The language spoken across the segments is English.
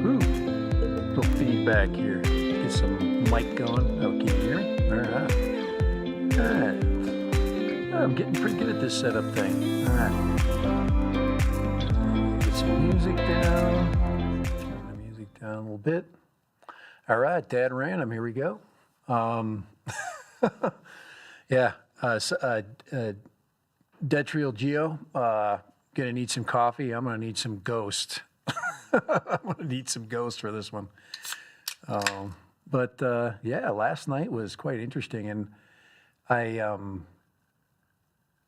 Ooh, little feedback here. Get some mic going. Oh, can you hear me? All right. All right. I'm getting pretty good at this setup thing. All right. Get some music down. Turn the music down a little bit. All right, Dad Random, here we go. Yeah, Detrial Geo, gonna need some coffee. I'm gonna need some Ghost. I'm gonna need some Ghost for this one. But yeah, last night was quite interesting, and I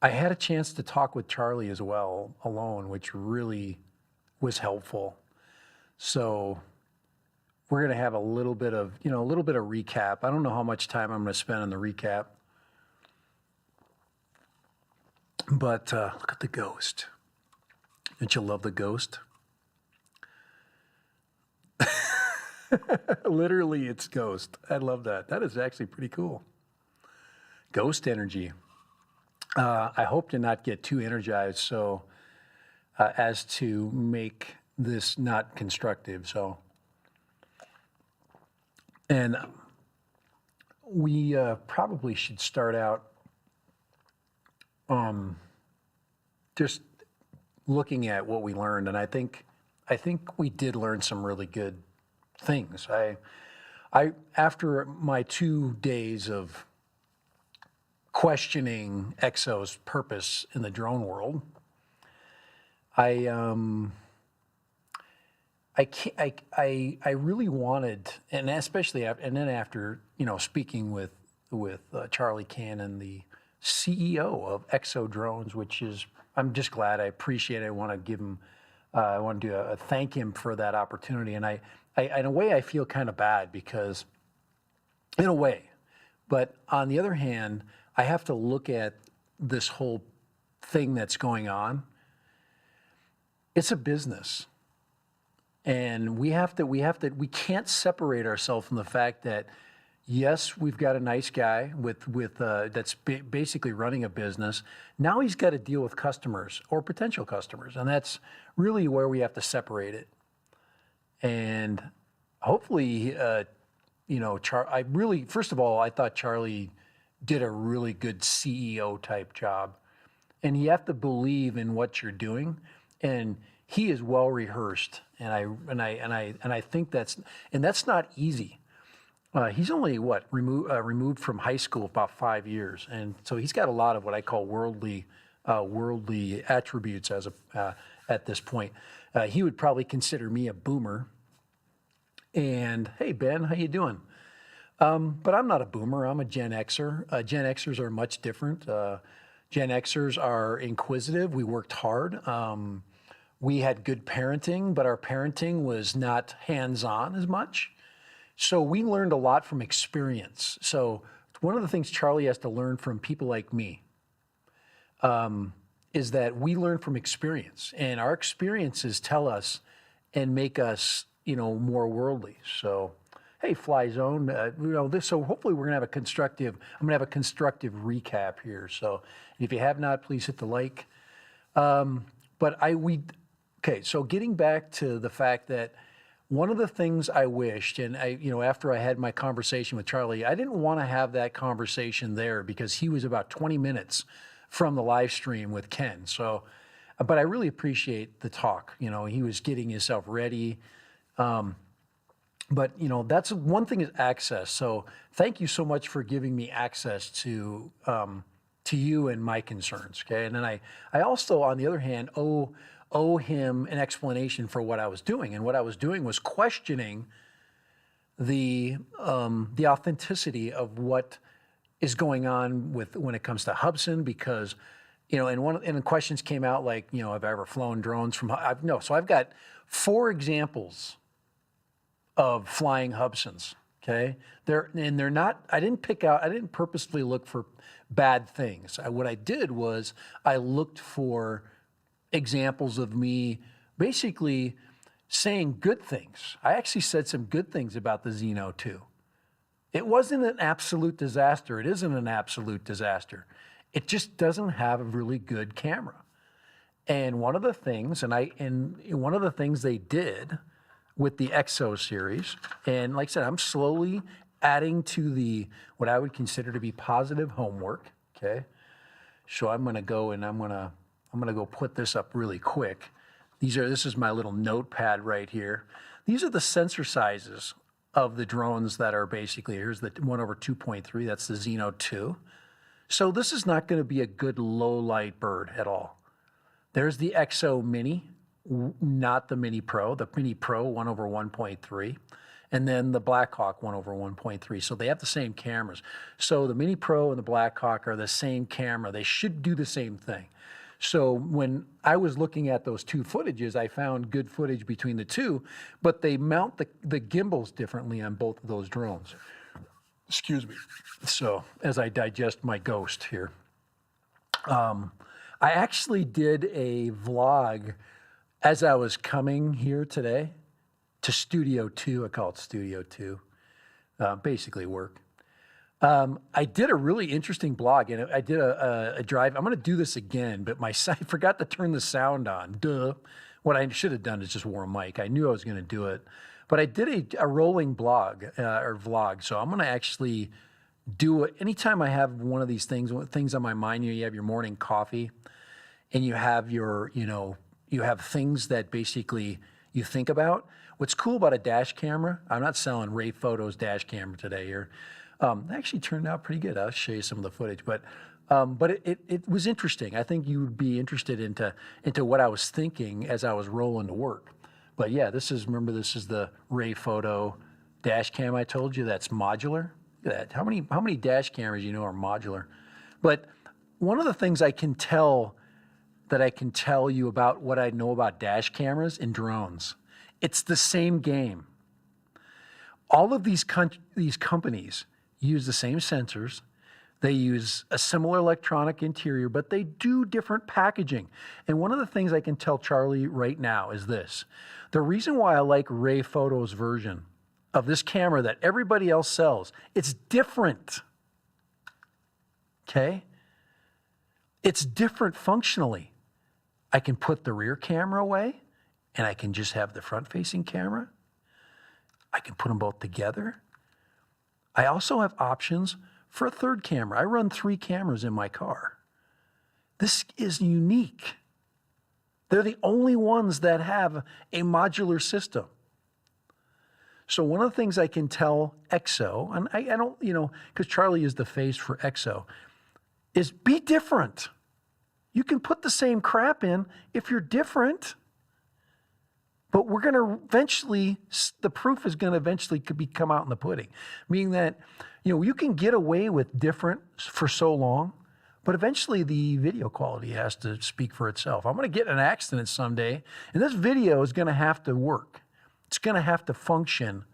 had a chance to talk with Charlie as well, alone, which really was helpful. So we're gonna have a little bit of recap. I don't know how much time I'm gonna spend on the recap, but look at the Ghost. Don't you love the Ghost? Literally, it's Ghost. I love that. That is actually pretty cool. Ghost energy. I hope to not get too energized so as to make this not constructive. So, and we probably should start out just looking at what we learned, and I think we did learn some really good things. I after my 2 days of questioning EXO's purpose in the drone world, I really wanted, and especially after speaking with Charlie Cannon, the CEO of EXO Drones, which is, I'm just glad, I appreciate it. I want to give him, I want to thank him for that opportunity. And I in a way, I feel kind of bad because, in a way, but on the other hand, I have to look at this whole thing that's going on. It's a business. And we can't separate ourselves from the fact that, yes, we've got a nice guy that's basically running a business. Now he's got to deal with customers or potential customers, and that's really where we have to separate it. And hopefully, first of all, I thought Charlie did a really good CEO type job, and you have to believe in what you're doing, and he is well rehearsed, and I think that's not easy. He's only removed from high school about 5 years, and so he's got a lot of what I call worldly attributes at this point. He would probably consider me a boomer. And hey, Ben, how you doing? But I'm not a boomer. I'm a Gen Xer. Gen Xers are much different. Gen Xers are inquisitive. We worked hard. We had good parenting, but our parenting was not hands-on as much. So we learned a lot from experience. So one of the things Charlie has to learn from people like me is that we learn from experience, and our experiences tell us and make us, more worldly. So, hey, Fly Zone, so hopefully we're gonna have I'm gonna have a constructive recap here. So if you have not, please hit the like. Okay, so getting back to the fact that one of the things I wished, and after I had my conversation with Charlie, I didn't want to have that conversation there because he was about 20 minutes from the live stream with Ken. So, but I really appreciate the talk. He was getting himself ready. But that's one thing, is access. So thank you so much for giving me access to you and my concerns. Okay, and then I also, on the other hand, owe him an explanation for what I was doing, and what I was doing was questioning the authenticity of what is going on when it comes to Hubsan, because and the questions came out like, have I ever flown drones from? So I've got 4 examples of flying Hubsans. Okay, they're not. I didn't purposefully look for bad things. What I did was I looked for examples of me basically saying good things. I actually said some good things about the Xeno too. It wasn't an absolute disaster. It isn't an absolute disaster. It just doesn't have a really good camera. And one of the things, one of the things they did with the EXO series, and like I said, I'm slowly adding to the what I would consider to be positive homework. Okay, so I'm going to go and I'm going to go put this up really quick. This is my little notepad right here. These are the sensor sizes of the drones that are basically, here's the 1/2.3, that's the Xeno 2. So this is not going to be a good low light bird at all. There's the EXO Mini, not the Mini Pro. The Mini Pro 1/1.3, and then the Blackhawk 1/1.3. So they have the same cameras. So the Mini Pro and the Blackhawk are the same camera. They should do the same thing. So when I was looking at those two footages, I found good footage between the two, but they mount the gimbals differently on both of those drones. Excuse me. So as I digest my ghost here. I actually did a vlog as I was coming here today to Studio 2. I call it Studio 2, basically work. I did a really interesting blog, and I did a drive. I'm going to do this again, but I forgot to turn the sound on. Duh. What I should have done is just wore a mic. I knew I was going to do it. But I did a rolling blog or vlog, so I'm going to actually do it. Anytime I have one of these things on my mind, you have your morning coffee, and you have you have things that basically you think about. What's cool about a dash camera, I'm not selling Ray Photo's dash camera today here. It actually turned out pretty good. I'll show you some of the footage, but it was interesting. I think you would be interested into what I was thinking as I was rolling to work. But yeah, remember this is the Ray Photo dash cam I told you that's modular. Look at that. How many dash cameras you know are modular? But one of the things I can tell you about what I know about dash cameras and drones, it's the same game. All of these companies use the same sensors. They use a similar electronic interior, but they do different packaging. And one of the things I can tell Charlie right now is this. The reason why I like Ray Photo's version of this camera that everybody else sells, it's different. Okay? It's different functionally. I can put the rear camera away, and I can just have the front-facing camera. I can put them both together. I also have options for a third camera. I run 3 cameras in my car. This is unique. They're the only ones that have a modular system. So one of the things I can tell EXO, and I don't, because Charlie is the face for EXO, is be different. You can put the same crap in if you're different. But we're going to eventually, the proof is going to eventually come out in the pudding. Meaning that, you can get away with different for so long, but eventually the video quality has to speak for itself. I'm going to get in an accident someday, and this video is going to have to work. It's going to have to function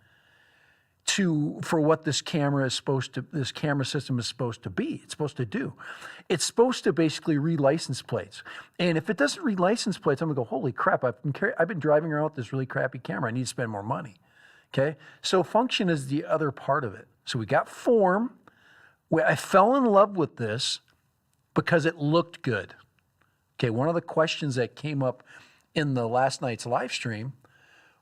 for what this camera system is supposed to be. It's supposed to do. It's supposed to basically read license plates. And if it doesn't read license plates, I'm gonna go, holy crap, I've been driving around with this really crappy camera. I need to spend more money. Okay? So function is the other part of it. So we got form. I fell in love with this because it looked good. Okay, one of the questions that came up in the last night's live stream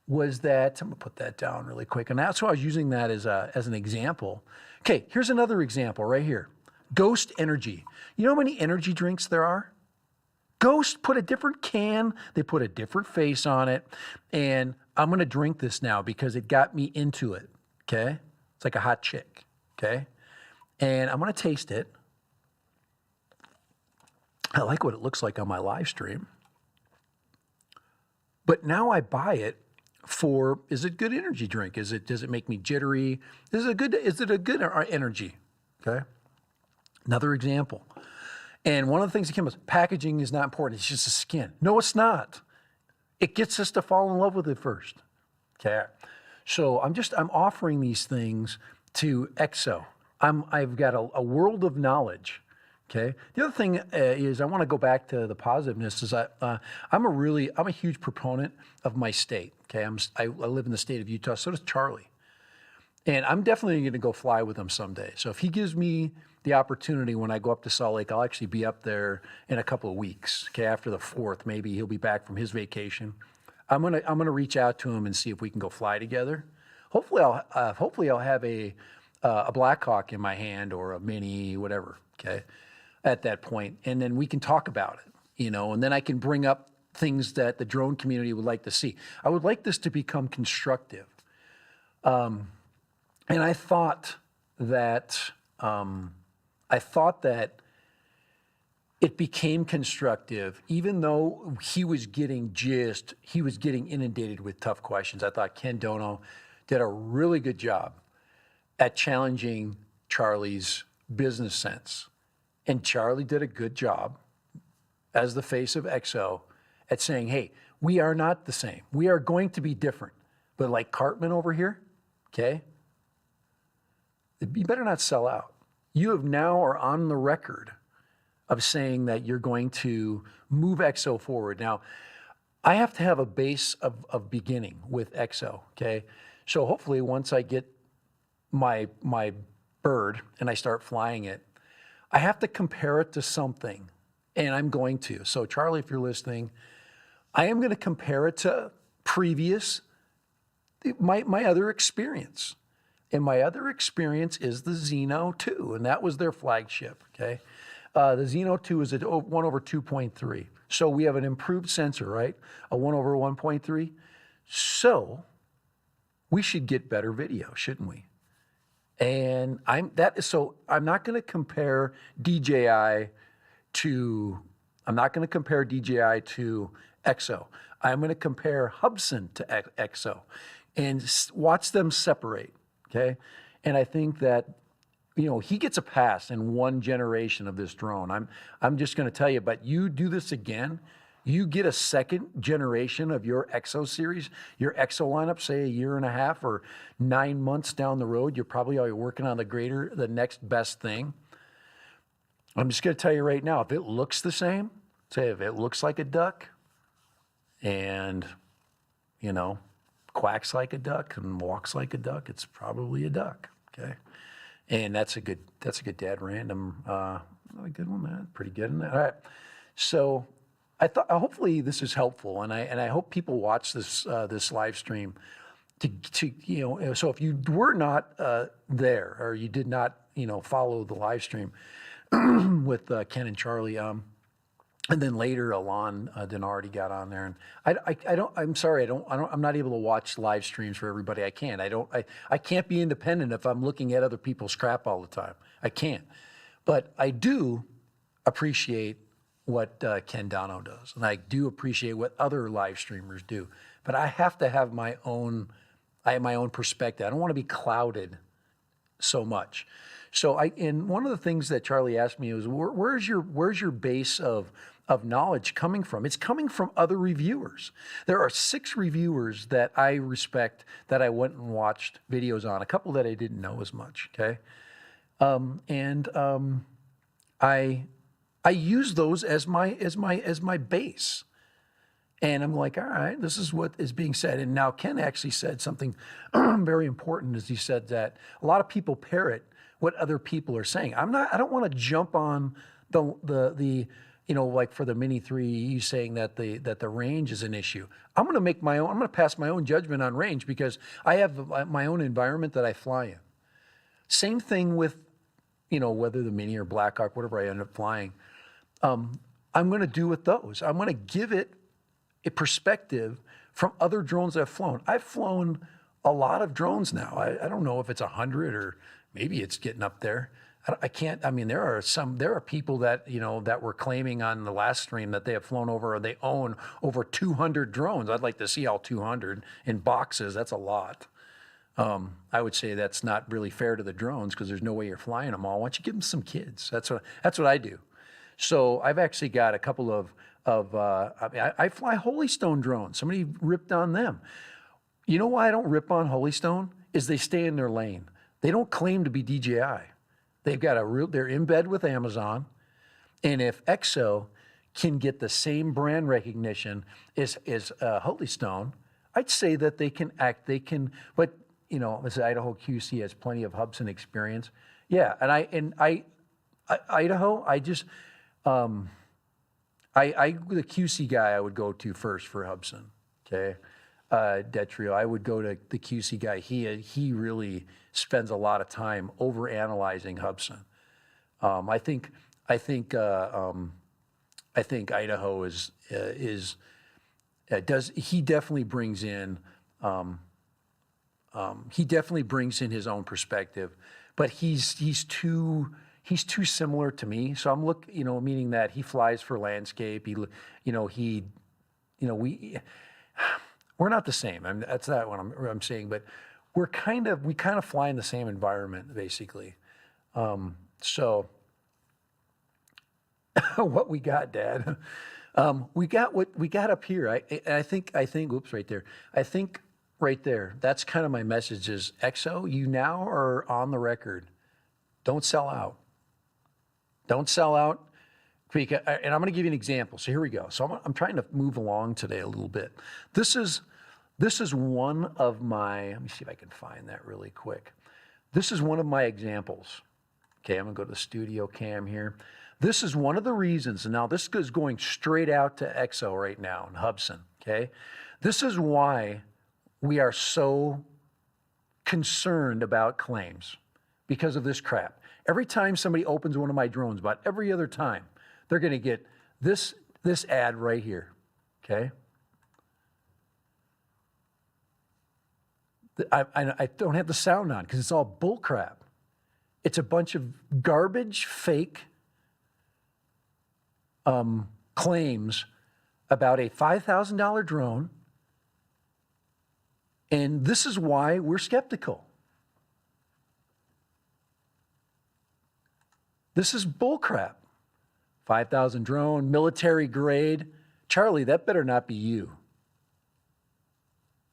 was that, I'm gonna put that down really quick, and that's why I was using that as an example. Okay, here's another example right here. Ghost Energy. You know how many energy drinks there are? Ghost put a different can, they put a different face on it, and I'm gonna drink this now because it got me into it, okay? It's like a hot chick, okay? And I'm gonna taste it. I like what it looks like on my live stream. But now I buy it is it good energy drink? Does it make me jittery? Is it a good energy? Okay. Another example. And one of the things that came up, packaging is not important. It's just the skin. No, it's not. It gets us to fall in love with it first. Okay. So I'm offering these things to EXO. I've got a world of knowledge. Okay. The other thing is I want to go back to the positiveness. I'm a huge proponent of my state. Okay. I live in the state of Utah. So does Charlie. And I'm definitely going to go fly with him someday. So if he gives me the opportunity when I go up to Salt Lake, I'll actually be up there in a couple of weeks. Okay, after the 4th, maybe he'll be back from his vacation. I'm gonna reach out to him and see if we can go fly together. Hopefully I'll have a Blackhawk in my hand or a Mini, whatever. Okay, at that point, and then we can talk about it. And then I can bring up things that the drone community would like to see. I would like this to become constructive. And I thought that it became constructive, even though he was getting inundated with tough questions. I thought Ken Dono did a really good job at challenging Charlie's business sense. And Charlie did a good job as the face of EXO at saying, hey, we are not the same. We are going to be different. But like Cartman over here, okay, you better not sell out. You have now are on the record of saying that you're going to move EXO forward. Now, I have to have a base of beginning with EXO, okay? So hopefully once I get my bird and I start flying it, I have to compare it to something, and I'm going to. So Charlie, if you're listening, I am going to compare it to my other experience. And my other experience is the Xeno 2, and that was their flagship, okay? The Xeno 2 is a 1 over 2.3. So we have an improved sensor, right? A 1 over 1.3. So we should get better video, shouldn't we? And I'm not going to compare DJI to EXO. I'm going to compare Hubsan to EXO and watch them separate. Okay. And I think that, he gets a pass in one generation of this drone. I'm just going to tell you, but you do this again, you get a second generation of your EXO series, your EXO lineup, say a year and a half or 9 months down the road, you're probably already working on the next best thing. I'm just going to tell you right now, if it looks the same, say if it looks like a duck and, quacks like a duck and walks like a duck, it's probably a duck, okay? And that's a good dad random, a good one, man, pretty good in that. All right, so I thought hopefully this is helpful, and I hope people watch this live stream to so if you were not there or you did not follow the live stream with Ken and Charlie, and then later, Alon Denardi got on there, and I'm not able to watch live streams for everybody. I can't. I can't be independent if I'm looking at other people's crap all the time. I can't. But I do appreciate what Ken Dono does, and I do appreciate what other live streamers do. But I have to have my own perspective. I don't want to be clouded so much. So and one of the things that Charlie asked me was, where's your base of knowledge coming from? It's coming from other reviewers. There are 6 reviewers that I respect that I went and watched videos on, a couple that I didn't know as much, okay? I use those as my base. And I'm like, all right, this is what is being said. And now Ken actually said something very important, as he said that a lot of people parrot what other people are saying. I don't want to jump on the like for the Mini 3, he's saying that the range is an issue. I'm going to pass my own judgment on range because I have my own environment that I fly in. Same thing with, whether the Mini or Blackhawk, whatever I end up flying. I'm going to do with those. I'm going to give it a perspective from other drones I've flown. I've flown a lot of drones now. I don't know if it's 100 or maybe it's getting up there. There are people that, that were claiming on the last stream that they have flown over, or they own over 200 drones. I'd like to see all 200 in boxes. That's a lot. I would say that's not really fair to the drones because there's no way you're flying them all. Why don't you give them some kids? That's what I do. So I've actually got a couple of I fly Holystone drones. Somebody ripped on them. You know why I don't rip on Holystone? Is they stay in their lane. They don't claim to be DJI. They're in bed with Amazon. And if EXO can get the same brand recognition as Holystone, I'd say that they can, but this Idaho QC has plenty of Hubsan experience. Yeah, Idaho, the QC guy I would go to first for Hubsan, okay? Detrio, I would go to the QC guy. He really spends a lot of time over analyzing Hubsan. I think Idaho he definitely brings in his own perspective, but he's too similar to me. So I'm meaning that he flies for landscape. We're not the same. That's not what I'm saying, but we kind of fly in the same environment, basically. So what we got, Dad? We got what we got up here. I think, oops, right there. I think right there, that's kind of my message is, EXO, you now are on the record. Don't sell out. Don't sell out. And I'm going to give you an example. So here we go. So I'm trying to move along today a little bit. This is one of my, let me see if I can find that really quick. This is one of my examples. Okay, I'm going to go to the studio cam here. This is one of the reasons, and now this is going straight out to EXO right now in Hubsan, okay? This is why we are so concerned about claims, because of this crap. Every time somebody opens one of my drones, about every other time, they're going to get this ad right here, okay? I don't have the sound on because it's all bull crap. It's a bunch of garbage, fake claims about a $5,000 drone, and this is why we're skeptical. This is bullcrap. 5,000 drone, military grade. Charlie, that better not be you.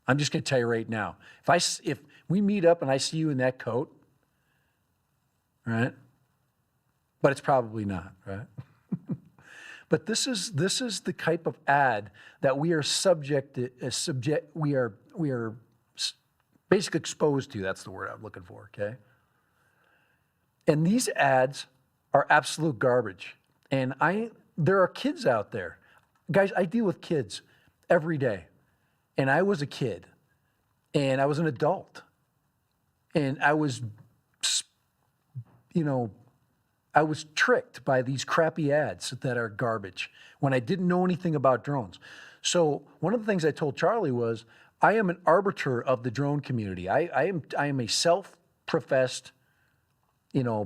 I'm just going to tell you right now. If we meet up and I see you in that coat, right? But it's probably not, right? But this is the type of ad that we are we are basically exposed to. That's the word I'm looking for, okay? And these ads are absolute garbage. And there are kids out there. Guys, I deal with kids every day. And I was a kid. And I was an adult. And I was tricked by these crappy ads that are garbage when I didn't know anything about drones. So one of the things I told Charlie was, I am an arbiter of the drone community. I am a self-professed,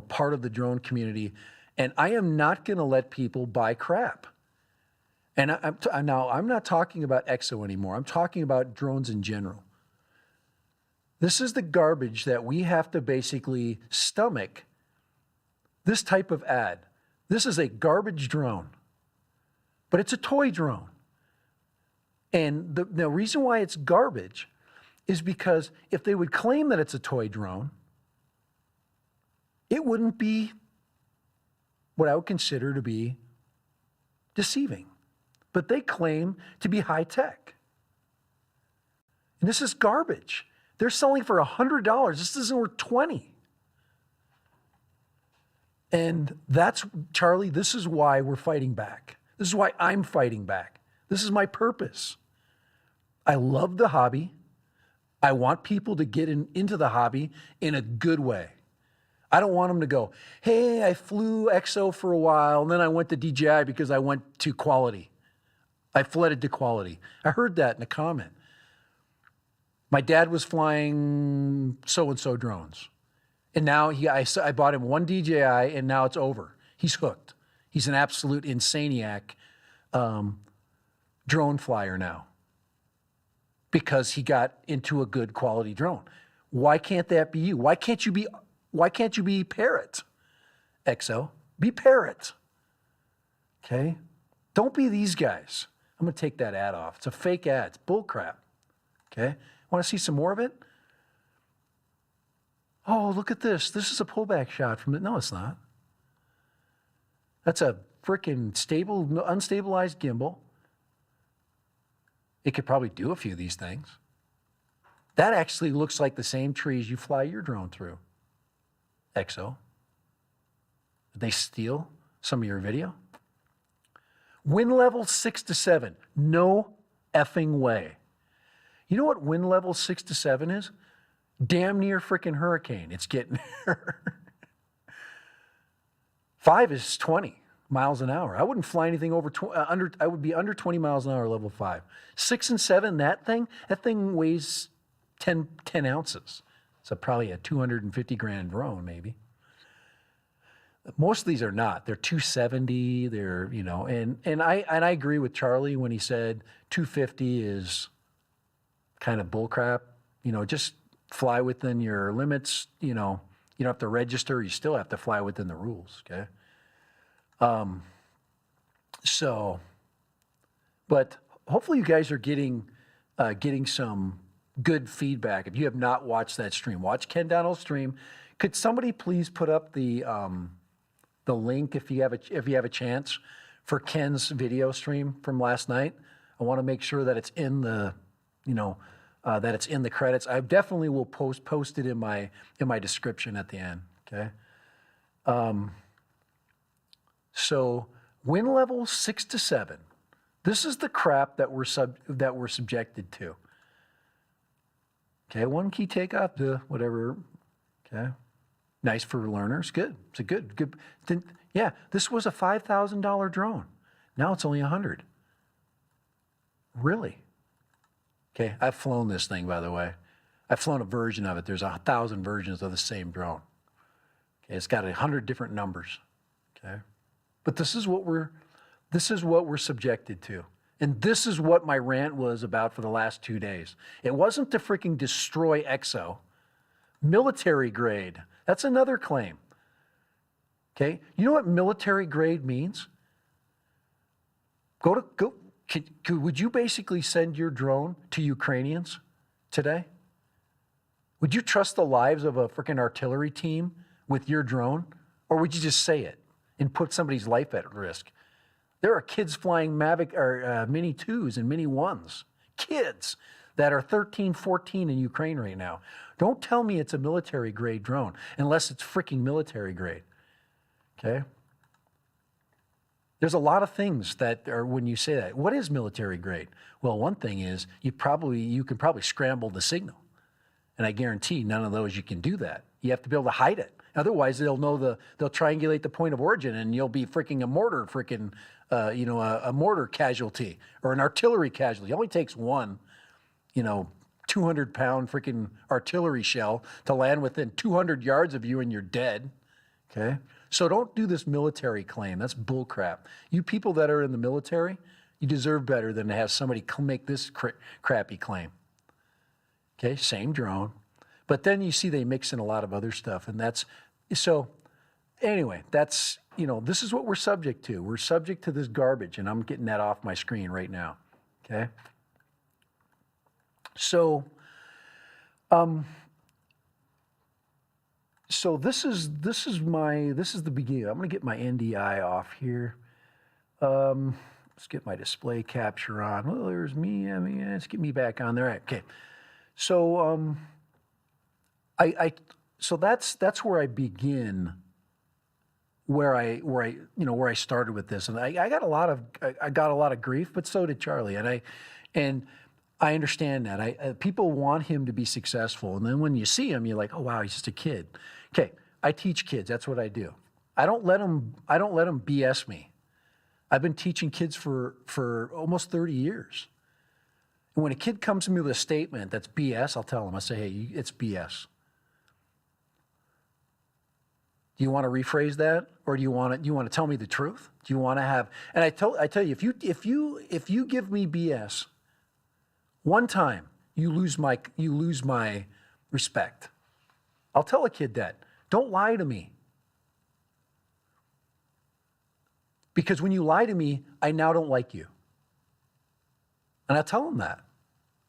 part of the drone community, and I am not going to let people buy crap. And now I'm not talking about EXO anymore. I'm talking about drones in general. This is the garbage that we have to basically stomach. This type of ad. This is a garbage drone, but it's a toy drone. And the reason why it's garbage is because if they would claim that it's a toy drone, it wouldn't be what I would consider to be deceiving. But they claim to be high tech. And this is garbage. They're selling for $100. This isn't worth $20. And that's, Charlie, this is why we're fighting back. This is why I'm fighting back. This is my purpose. I love the hobby. I want people to get into the hobby in a good way. I don't want them to go, hey, I flew EXO for a while, and then I went to DJI because I went to quality. I flooded to quality. I heard that in a comment. My dad was flying so-and-so drones. And now I bought him one DJI, and now it's over. He's hooked. He's an absolute insaniac drone flyer now because he got into a good quality drone. Why can't that be you? Why can't you be Parrot, EXO? Be Parrot, okay? Don't be these guys. I'm going to take that ad off. It's a fake ad. It's bullcrap, okay? Want to see some more of it? Oh, look at this. This is a pullback shot from it. No, it's not. That's a freaking unstabilized gimbal. It could probably do a few of these things. That actually looks like the same trees you fly your drone through. EXO. Did they steal some of your video? Wind level 6 to 7. No effing way. You know what wind level 6 to 7 is? Damn near freaking hurricane. It's getting 5 is 20 miles an hour. I wouldn't fly anything over I would be under 20 miles an hour level 5. 6 and 7, that thing weighs 10 ounces. So probably a 250 grand drone maybe. Most of these are not. They're 270. They're, you know, and I agree with Charlie when he said 250 is kind of bullcrap. You know, just fly within your limits. You know, you don't have to register. You still have to fly within the rules. Okay. So, but hopefully you guys are getting some good feedback. If you have not watched that stream, watch Ken Donnell's stream. Could somebody please put up the link if you have a chance for Ken's video stream from last night? I want to make sure that it's in the, you know, that it's in the credits. I definitely will post it in my description at the end. Okay. So wind level 6 to 7. This is the crap that we're subjected to. Okay, 1 key takeoff, whatever. Okay, nice for learners. Good. It's a good. Yeah, this was a $5,000 drone. Now it's only $100. Really? Okay, I've flown this thing, by the way. I've flown a version of it. There's 1,000 versions of the same drone. Okay, it's got 100 different numbers. Okay, but this is what we're subjected to. And this is what my rant was about for the last 2 days. It wasn't to freaking destroy EXO. Military grade. That's another claim. Okay? You know what military grade means? Would you basically send your drone to Ukrainians today? Would you trust the lives of a freaking artillery team with your drone? Or would you just say it and put somebody's life at risk? There are kids flying Mavic or Mini 2s and Mini 1s. Kids that are 13, 14 in Ukraine right now. Don't tell me it's a military grade drone unless it's freaking military grade. Okay? There's a lot of things that are when you say that. What is military grade? Well, one thing is you can probably scramble the signal. And I guarantee none of those you can do that. You have to be able to hide it. Otherwise, they'll triangulate the point of origin, and you'll be freaking a mortar a mortar casualty or an artillery casualty. It only takes one, 200-pound freaking artillery shell to land within 200 yards of you, and you're dead. Okay, so don't do this military claim. That's bullcrap. You people that are in the military, you deserve better than to have somebody make this crappy claim. Okay, same drone. But then you see they mix in a lot of other stuff, and that's, so anyway, that's, this is what we're subject to. We're subject to this garbage, and I'm getting that off my screen right now, okay? So, so this is the beginning. I'm gonna get my NDI off here. Let's get my display capture on. Well, there's me. Let's get me back on there. Okay. So, so that's where I begin, where I started with this, and I got a lot of grief, but so did Charlie, and I understand that. People want him to be successful, and then when you see him, you're like, oh wow, he's just a kid. Okay, I teach kids. That's what I do. I don't let them BS me. I've been teaching kids for almost 30 years. And when a kid comes to me with a statement that's BS, I'll tell them. I say, hey, it's BS. Do you want to rephrase that, or do you want to tell me the truth? Do you want to have? And I tell you, if you give me BS, one time you lose my respect. I'll tell a kid that. Don't lie to me. Because when you lie to me, I now don't like you. And I tell them that.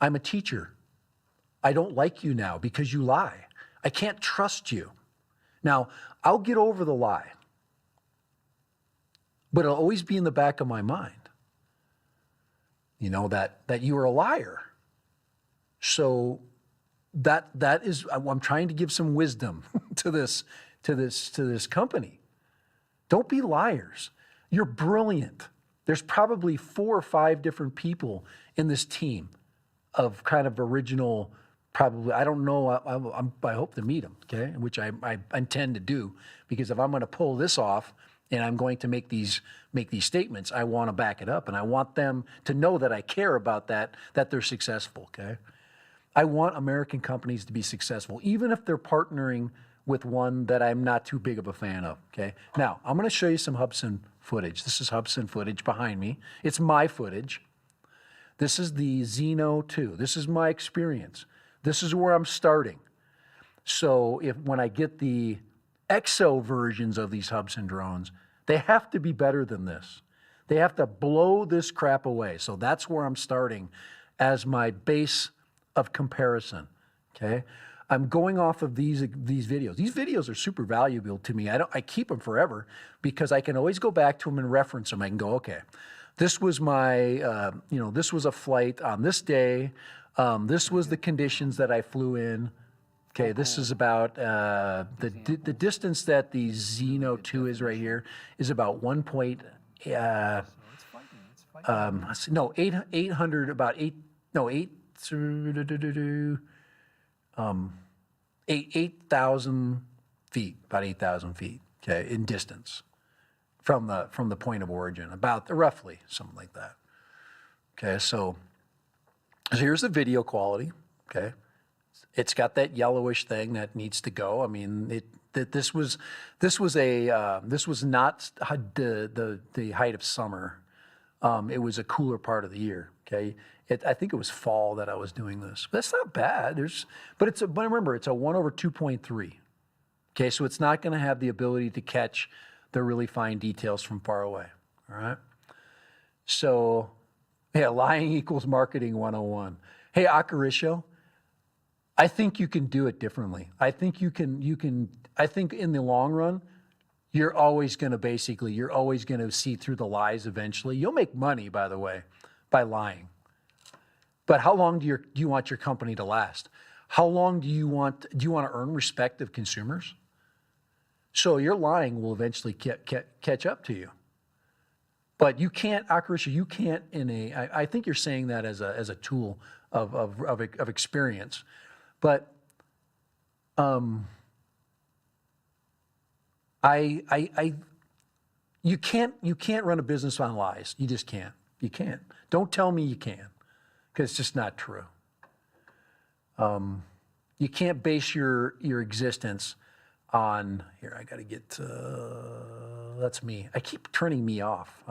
I'm a teacher. I don't like you now because you lie. I can't trust you. Now, I'll get over the lie, but it'll always be in the back of my mind, that you are a liar. So that is, I'm trying to give some wisdom to this company. Don't be liars. You're brilliant. There's probably 4 or 5 different people in this team of kind of original, probably, I don't know, I hope to meet them, okay? Which I intend to do, because if I'm going to pull this off and I'm going to make these statements, I want to back it up, and I want them to know that I care about that they're successful, okay? I want American companies to be successful, even if they're partnering with one that I'm not too big of a fan of, okay? Now, I'm going to show you some Hubsan footage. This is Hubsan footage behind me. It's my footage. This is the Xeno 2. This is my experience. This is where I'm starting. So when I get the EXO versions of these Hubsan drones, they have to be better than this. They have to blow this crap away. So that's where I'm starting as my base of comparison, okay? I'm going off of these videos. These videos are super valuable to me. I keep them forever because I can always go back to them and reference them. I can go, okay, this was my, this was a flight on this day. This was the conditions that I flew in. Okay, this is about the distance that the Xeno 2 is right here is about 8,000 feet, about 8,000 feet, okay, in distance from the point of origin, about roughly something like that. Okay, so here's the video quality. Okay, it's got that yellowish thing that needs to go. I mean, this was not the height of summer. It was a cooler part of the year. Okay, I think it was fall that I was doing this. But that's not bad. But remember, it's a 1/2.3. Okay, so it's not going to have the ability to catch the really fine details from far away. All right. So, yeah, lying equals marketing 101. Hey, Akarisho, I think you can do it differently. I think you can. I think in the long run, you're always going to see through the lies eventually. You'll make money, by the way, by lying. But how long do you want your company to last? How long do you want to earn respect of consumers? So your lying will eventually catch up to you. But you can't, Akarisha, you can't I think you're saying that as a tool of experience. But you can't run a business on lies. You just can't. You can't. Don't tell me you can, because it's just not true. You can't base your existence on, here, I got to get, that's me. I keep turning me off.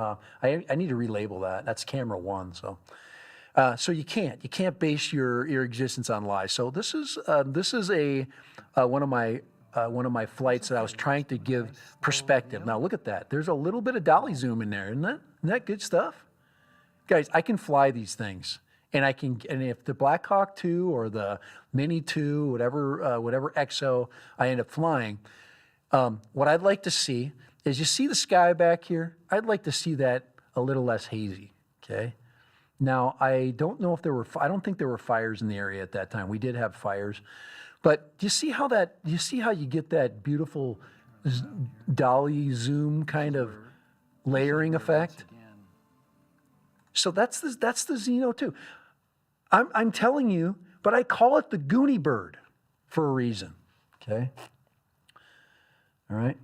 I need to relabel that. That's camera 1. So you can't base your existence on lies. So this is one of my flights that I was trying to give perspective. Now look at that. There's a little bit of dolly zoom in there, isn't that good stuff? Guys, I can fly these things. And if the Black Hawk 2 or the Mini 2, whatever EXO I end up flying, what I'd like to see is, you see the sky back here? I'd like to see that a little less hazy, okay? Now, I don't think there were fires in the area at that time. We did have fires. But do you see how you get that beautiful dolly zoom kind of layering effect? So that's the Xeno 2. I'm telling you, but I call it the Goonie bird for a reason. Okay. All right.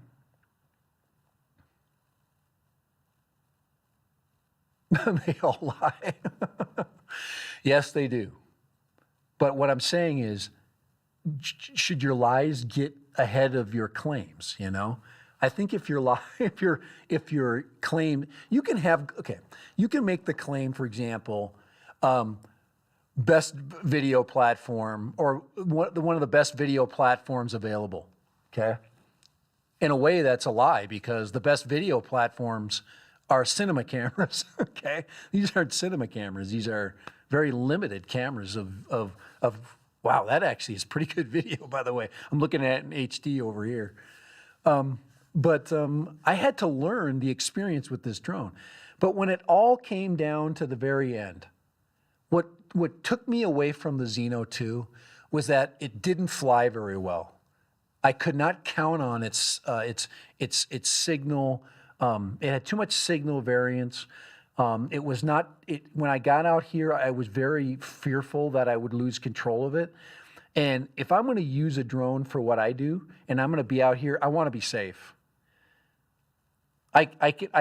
They all lie. Yes, they do. But what I'm saying is, should your lies get ahead of your claims? You know, I think if your claim, you can make the claim, for example, best video platform, or one of the best video platforms available. Okay. In a way, that's a lie, because the best video platforms are cinema cameras. Okay, these aren't cinema cameras. These are very limited cameras of wow, that actually is pretty good video, by the way. I'm looking at it in HD over here. But I had to learn the experience with this drone. But when it all came down to the very end, what took me away from the Xeno 2 was that it didn't fly very well. I could not count on its signal. It had too much signal variance. It was not. When I got out here, I was very fearful that I would lose control of it. And if I'm going to use a drone for what I do, and I'm going to be out here, I want to be safe. I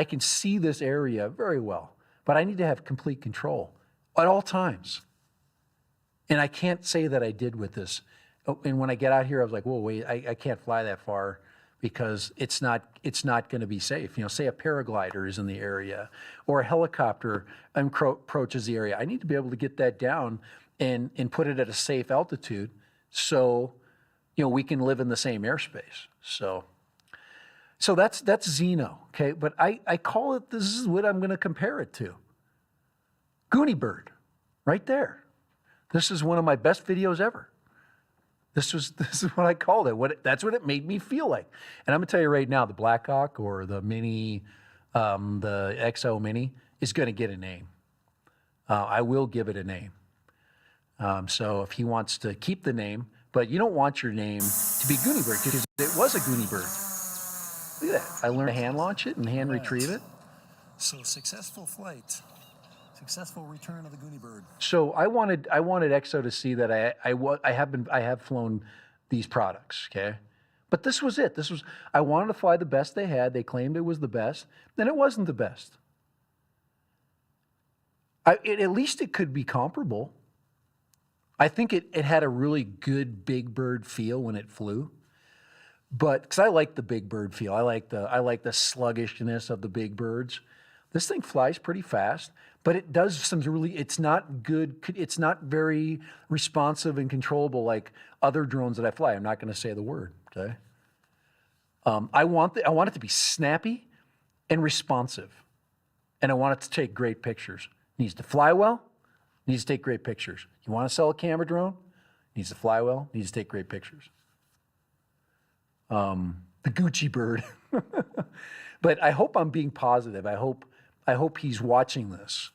can see this area very well, but I need to have complete control at all times. And I can't say that I did with this. And when I get out here, I was like, whoa, wait, I can't fly that far because it's not going to be safe. You know, say a paraglider is in the area or a helicopter approaches the area. I need to be able to get that down and put it at a safe altitude so, you know, we can live in the same airspace. So that's Xeno, okay? But I call it, this is what I'm going to compare it to. Goonie Bird, right there. This is one of my best videos ever. This is what I called it. That's what it made me feel like. And I'm gonna tell you right now, the Blackhawk or the Mini, the EXO Mini is gonna get a name. I will give it a name. So if he wants to keep the name, but you don't want your name to be Goonie Bird because it was a Goonie Bird. Look at that. I learned to hand launch it and hand retrieve it. So successful flight. Successful return of the Goonie Bird. So I wanted EXO to see that I have flown these products, okay? But this was it. I wanted to fly the best they had. They claimed it was the best, and it wasn't the best. At least it could be comparable. I think it had a really good Big Bird feel when it flew. But because I like the Big Bird feel. I like the sluggishness of the Big Birds. This thing flies pretty fast, but it does some it's not good. It's not very responsive and controllable like other drones that I fly. I'm not going to say the word, okay? I want it to be snappy and responsive, and I want it to take great pictures. It needs to fly well, needs to take great pictures. You want to sell a camera drone? It needs to fly well, needs to take great pictures. The Gucci Bird. But I hope I'm being positive. I hope he's watching this.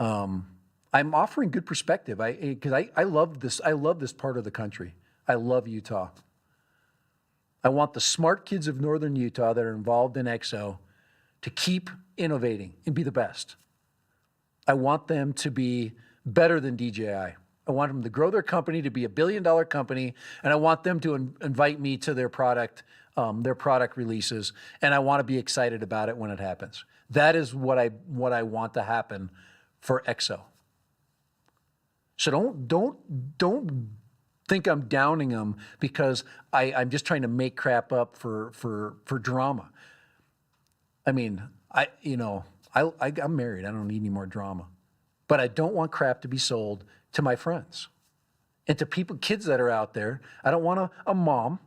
I'm offering good perspective because I love this. I love this part of the country. I love Utah. I want the smart kids of northern Utah that are involved in EXO to keep innovating and be the best. I want them to be better than DJI. I want them to grow their company to be $1 billion company, and I want them to invite me to their product releases, and I want to be excited about it when it happens. That is what I want to happen for EXO. So don't think I'm downing them because I'm just trying to make crap up for drama. I mean, I'm married. I don't need any more drama. But I don't want crap to be sold to my friends and to kids that are out there. I don't want a mom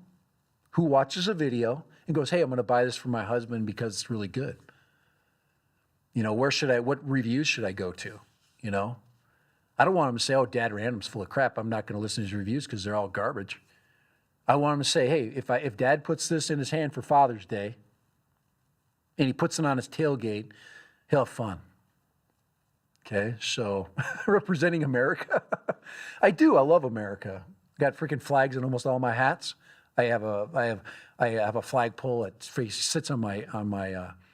who watches a video and goes, hey, I'm going to buy this for my husband because it's really good. You know, what reviews should I go to? You know, I don't want them to say, oh, Dad Random's full of crap. I'm not going to listen to his reviews because they're all garbage. I want them to say, hey, if Dad puts this in his hand for Father's Day and he puts it on his tailgate, he'll have fun. Okay, so representing America. I do. I love America. Got freaking flags in almost all my hats. I have a flagpole that sits on my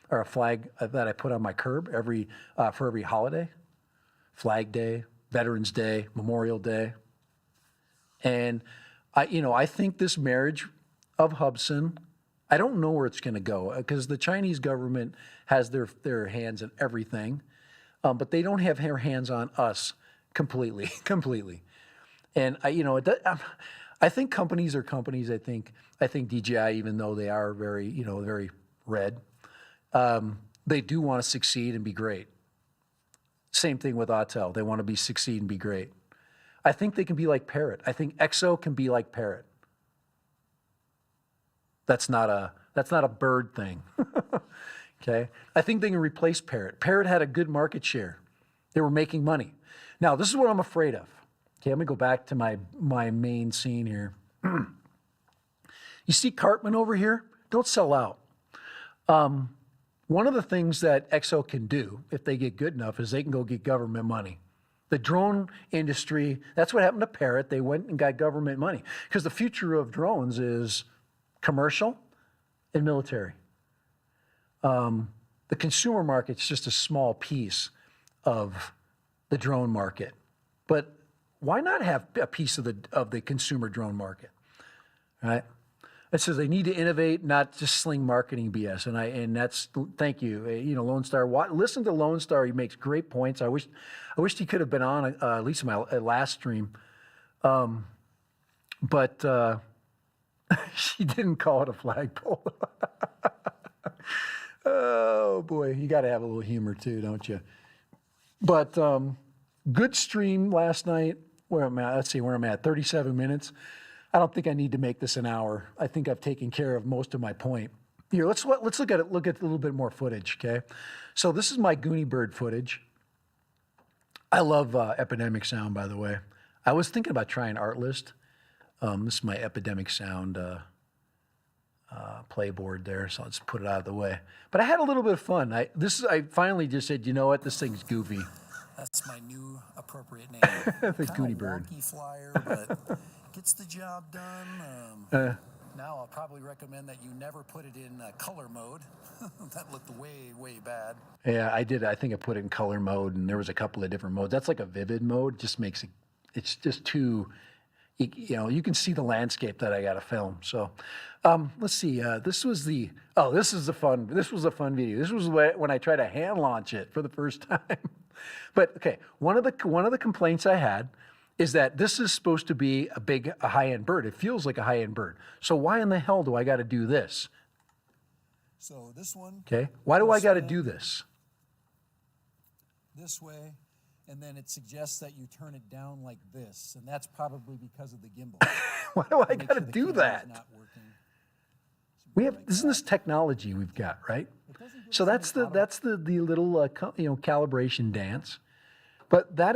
or a flag that I put on my curb for every holiday, Flag Day, Veterans Day, Memorial Day, and I think this marriage of Hubsan, I don't know where it's going to go because the Chinese government has their hands in everything. But they don't have their hands on us completely. And I think companies are companies. I think DJI, even though they are very red, they do want to succeed and be great. Same thing with Autel. They want to succeed and be great. I think they can be like Parrot. I think EXO can be like Parrot. That's not a bird thing. Okay, I think they can replace Parrot. Parrot had a good market share. They were making money. Now, this is what I'm afraid of. Okay, let me go back to my main scene here. You see Cartman over here? Don't sell out. One of the things that EXO can do, if they get good enough, is they can go get government money. The drone industry, that's what happened to Parrot. They went and got government money because the future of drones is commercial and military. The consumer market's just a small piece of the drone market. But why not have a piece of the consumer drone market, right? It says they need to innovate, not just sling marketing BS. And that's, thank you. You know, Lone Star, listen to Lone Star. He makes great points. I wish he could have been on at least in my last stream. But she didn't call it a flagpole. Oh boy, you got to have a little humor too, don't you? But good stream last night. Where I'm at, let's see where I'm at, 37 minutes. I don't think I need to make this an hour. I think I've taken care of most of my point. Here, let's look at it. Look at a little bit more footage, okay? So this is my Goonie Bird footage. I love Epidemic Sound, by the way. I was thinking about trying Artlist. This is my Epidemic Sound playboard there, so let's put it out of the way. But I had a little bit of fun. I finally just said, you know what, this thing's goofy. That's my new appropriate name. The Goonie Bird. Wonky flyer, but gets the job done. Now I'll probably recommend that you never put it in color mode. That looked way, way bad. Yeah, I did. I think I put it in color mode, and there was a couple of different modes. That's like a vivid mode. Just makes it. It's just too. You know, you can see the landscape that I got to film. So, let's see. This was the. Oh, this is the fun. This was a fun video. This was when I tried to hand launch it for the first time. But okay, one of the complaints I had is that this is supposed to be a high-end bird. It feels like a high-end bird. So why in the hell do I got to do this? So this one. Okay, why do I got to do this? This way, and then it suggests that you turn it down like this, and that's probably because of the gimbal. Why do I Make got to sure the do camera's that? not working. We have isn't this technology we've got, right? So that's the little calibration dance. But that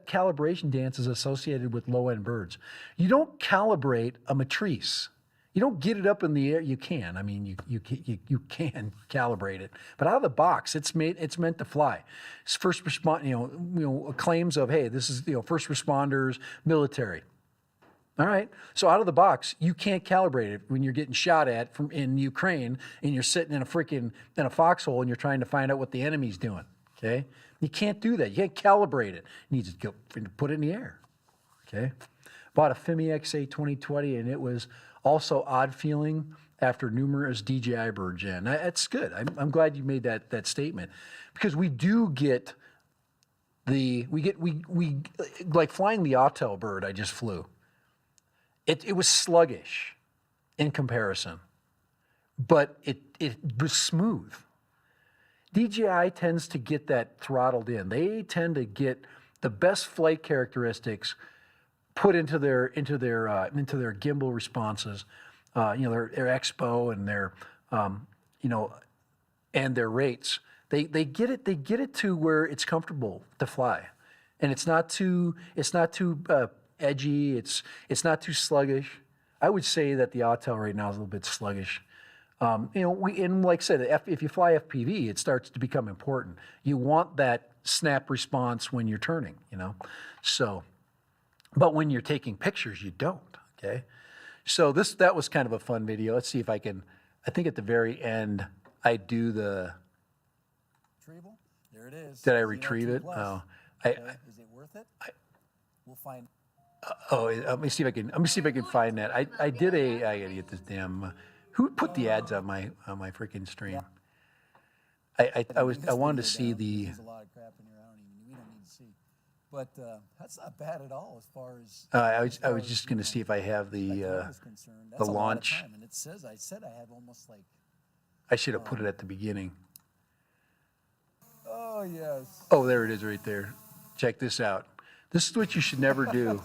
calibration dance is associated with low-end birds. You don't calibrate a matrice. You don't get it up in the air. You can. I mean, you can calibrate it. But out of the box, it's meant to fly. It's first respond. Claims of, hey, this is first responders, military. All right. So out of the box, you can't calibrate it when you're getting shot at in Ukraine and you're sitting in a foxhole and you're trying to find out what the enemy's doing. Okay. You can't do that. You can't calibrate it. You need to put it in the air. Okay. Bought a FIMI XA 2020 and it was also odd feeling after numerous DJI birds in. That's good. I'm glad you made that statement because we do get we like flying the Autel bird I just flew. It was sluggish in comparison, but it was smooth. DJI tends to get that throttled in. They tend to get the best flight characteristics put into their gimbal responses. Their expo and their and their rates. They get it to where it's comfortable to fly, and it's not too edgy. It's not too sluggish. I would say that the Autel right now is a little bit sluggish. Like I said, if you fly FPV, it starts to become important. You want that snap response when you're turning, So, but when you're taking pictures, you don't. Okay. So that was kind of a fun video. Let's see if I can. I think at the very end, I do the. Retrieval. There it is. Did I retrieve it? Oh, is it worth it? We'll find. Let me see if I can find that. I gotta get this damn. Who put the ads on my freaking stream? I wanted to see the. There's a lot of crap in here. We don't need to see. But that's not bad at all as far as. I was just gonna see if I have the launch. And it says I said I have almost like. I should have put it at the beginning. Oh yes. Oh, there it is, right there. Check this out. This is what you should never do.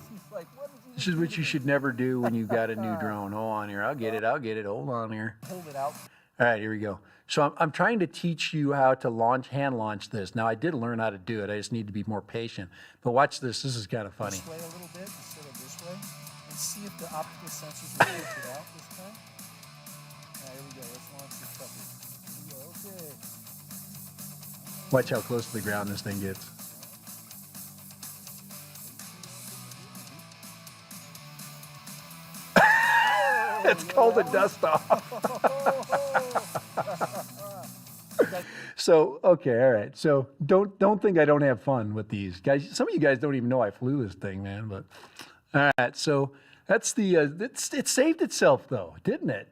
This is what you should never do when you've got a new drone. Hold on here. I'll get it. Hold on here. Hold it out. All right, here we go. So I'm trying to teach you how to hand launch this. Now, I did learn how to do it. I just need to be more patient. But watch this. This is kind of funny. This way a little bit instead of this way. And see if the optical sensors will pick it out this time. All right, here we go. Let's launch this puppy. Okay. Watch how close to the ground this thing gets. It's called a dust off. So, okay, all right. So don't think I don't have fun with these guys. Some of you guys don't even know I flew this thing, man. But all right, so that's the it saved itself though, didn't it?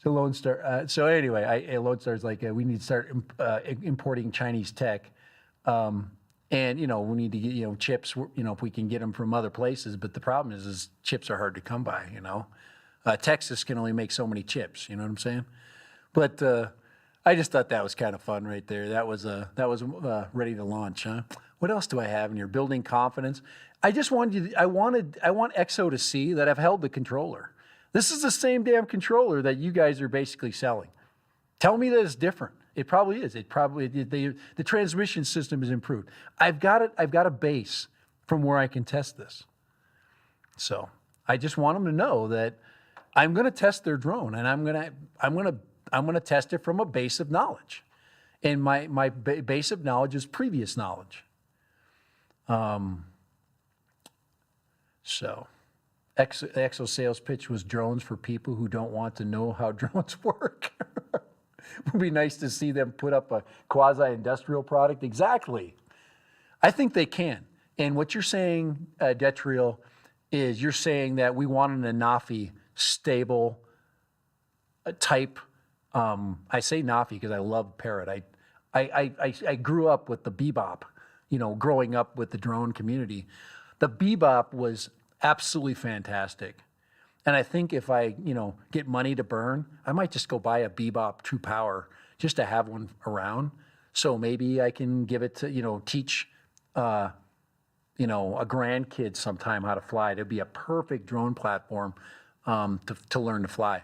So Lone Star. So anyway, Lone Star's like we need to start importing Chinese tech, and we need to get chips. If we can get them from other places, but the problem is chips are hard to come by. Texas can only make so many chips. You know what I'm saying? But I just thought that was kind of fun right there. That was ready to launch, huh? What else do I have in here? Building confidence. I want EXO to see that I've held the controller. This is the same damn controller that you guys are basically selling. Tell me that it's different. It probably is. The transmission system is improved. I've got a base from where I can test this. So I just want them to know that I'm going to test their drone, and I'm going to test it from a base of knowledge, and my base of knowledge is previous knowledge. So. EXO sales pitch was drones for people who don't want to know how drones work. It would be nice to see them put up a quasi-industrial product. Exactly. I think they can. And what you're saying, Detriel, is you're saying that we want an Anafi stable type. I say Nafi because I love Parrot. I grew up with the Bebop, growing up with the drone community. The Bebop was absolutely fantastic. And I think if I, get money to burn, I might just go buy a Bebop True Power just to have one around. So maybe I can give it to, teach, a grandkid sometime how to fly. It'd be a perfect drone platform to learn to fly.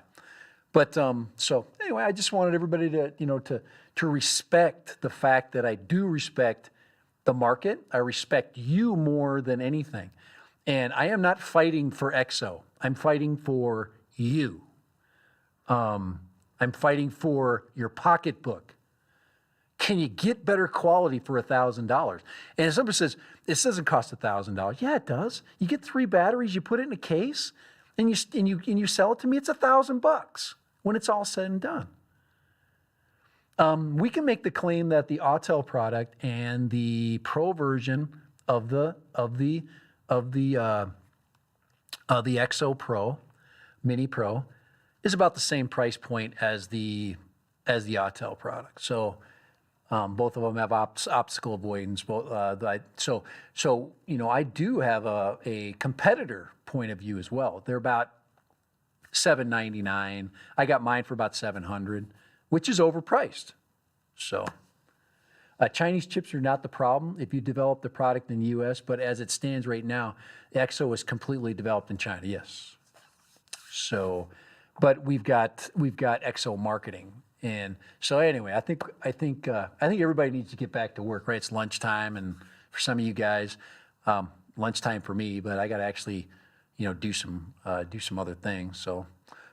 But so anyway, I just wanted everybody to respect the fact that I do respect the market. I respect you more than anything. And I am not fighting for EXO. I'm fighting for you. I'm fighting for your pocketbook. Can you get better quality for $1,000? And if somebody says, this doesn't cost $1,000. Yeah, it does. You get 3 batteries, you put it in a case, and you sell it to me, it's $1,000 when it's all said and done. We can make the claim that the Autel product and the Pro version of the EXO Pro, Mini Pro, is about the same price point as the Autel product. So both of them have obstacle avoidance. So I do have a competitor point of view as well. They're about $799. I got mine for about $700, which is overpriced. So. Chinese chips are not the problem if you develop the product in the U.S., but as it stands right now, EXO is completely developed in China. Yes. So, but we've got EXO marketing, and so anyway, I think everybody needs to get back to work. Right? It's lunchtime, and for some of you guys, lunchtime for me, but I got to actually, do some other things. So,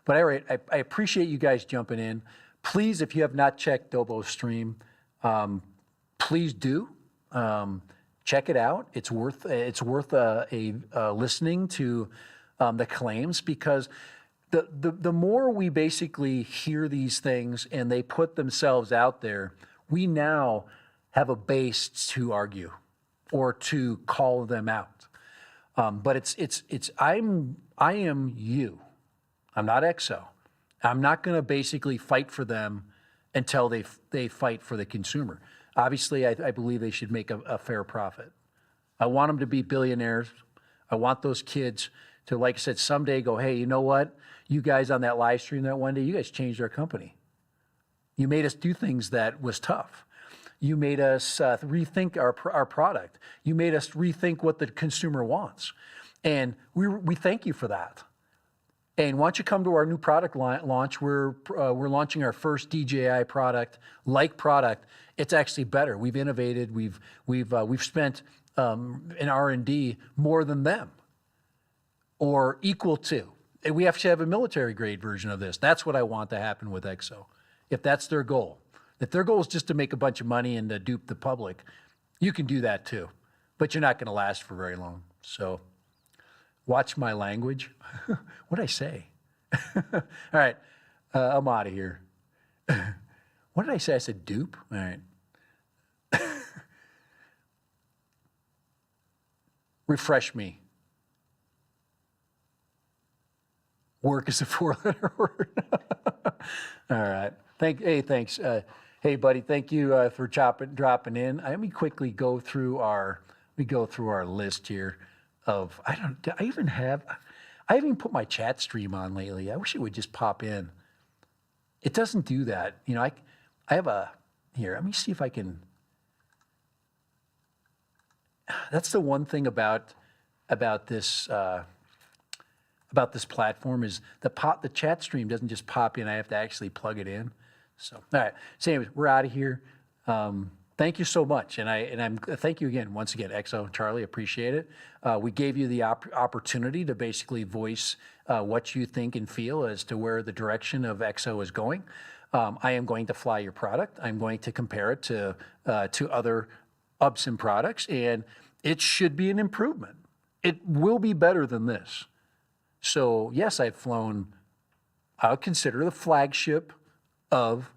but all right, I appreciate you guys jumping in. Please, if you have not checked Dobo's stream. Please do check it out. It's worth listening to the claims, because the more we basically hear these things and they put themselves out there, we now have a base to argue or to call them out. But I am you. I'm not EXO. I'm not going to basically fight for them until they fight for the consumer. Obviously, I believe they should make a fair profit. I want them to be billionaires. I want those kids to, like I said, someday go, hey, you know what? You guys on that live stream that one day, you guys changed our company. You made us do things that was tough. You made us rethink our product. You made us rethink what the consumer wants. And we thank you for that. And why don't you come to our new product launch? We're launching our first DJI product. It's actually better. We've innovated. We've spent in R&D more than them, or equal to. And we have to have a military grade version of this. That's what I want to happen with EXO, if that's their goal. If their goal is just to make a bunch of money and to dupe the public, you can do that too, but you're not going to last for very long. So Watch my language. What'd I say? All right, I'm out of here. What did I say? I said dupe? All right. Refresh me. Work is a 4-letter word. All right. Thanks. Hey, buddy. Thank you for dropping in. Let me quickly go through our list here of I haven't put my chat stream on lately. I wish it would just pop in. It doesn't do that. You know, I have a here. Let me see if I can. That's the one thing about this platform is the chat stream doesn't just pop in. I have to actually plug it in. So all right. So anyways, we're out of here. Thank you so much, and thank you again, once again, EXO, Charlie, appreciate it. We gave you the opportunity to basically voice what you think and feel as to where the direction of EXO is going. I am going to fly your product. I'm going to compare it to other Upson products, and it should be an improvement. It will be better than this. So yes, I've flown, I would consider the flagship of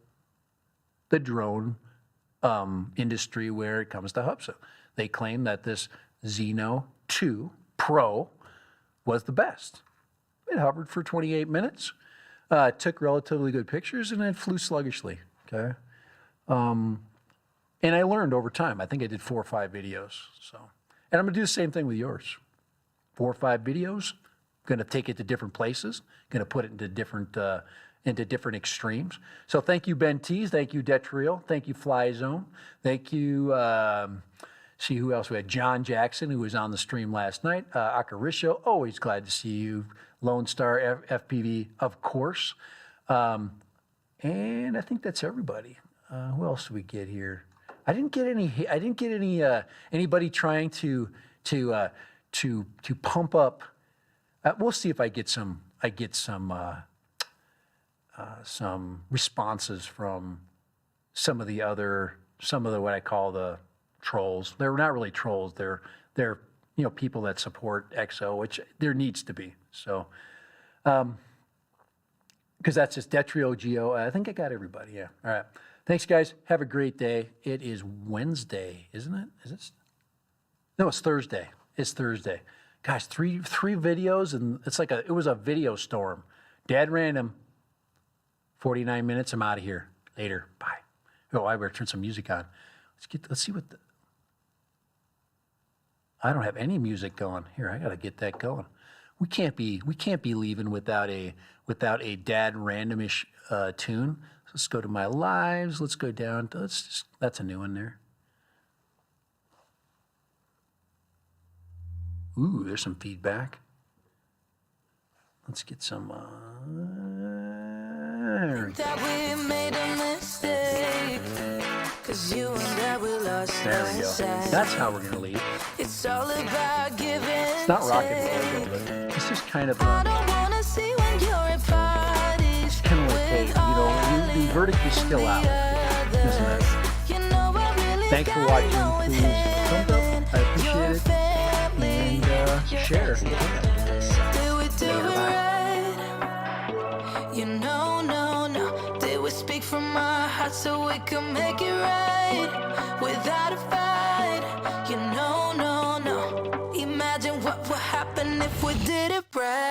the drone industry where it comes to Hubsa. They claim that this Xeno 2 Pro was the best. It hovered for 28 minutes, took relatively good pictures, and it flew sluggishly, okay? And I learned over time. I think I did 4 or 5 videos. So, and I'm gonna do the same thing with yours. 4 or 5 videos, gonna take it to different places, gonna put it into different extremes. So thank you, Ben Tees. Thank you, Detriel. Thank you, Fly Zone. Thank you, see who else we had. John Jackson, who was on the stream last night. Akarisho, always glad to see you. Lone Star FPV, of course. And I think that's everybody. Who else do we get here? I didn't get any anybody trying to pump up. We'll see if I get some responses from some of the what I call the trolls. They're not really trolls. They're people that support EXO, which there needs to be. So, because that's just Detrio Geo. I think I got everybody. Yeah. All right. Thanks, guys. Have a great day. It is Wednesday, isn't it? Is it? No, it's Thursday. It's Thursday. Guys, three videos, and it's like it was a video storm. Dead random. 49 minutes. I'm out of here. Later. Bye. Oh, I better turn some music on. Let's see what I don't have any music going. Here, I gotta get that going. We can't be leaving without a dad randomish tune. Let's go to my lives. Let's go down to, that's a new one there. Ooh, there's some feedback. Let's get some, that we made a mistake, 'cause you and I will lost. There we go. That's how we're gonna leave. It's all about giving. It's not rock and roll, but it's just kind of I don't wanna see when you're at parties. kind of like, hey, the verdict is still out, isn't it? Thanks for watching. Please thumbs up. I appreciate it. And share. No. They would speak from our hearts so we can make it right without a fight. No. Imagine what would happen if we did it right.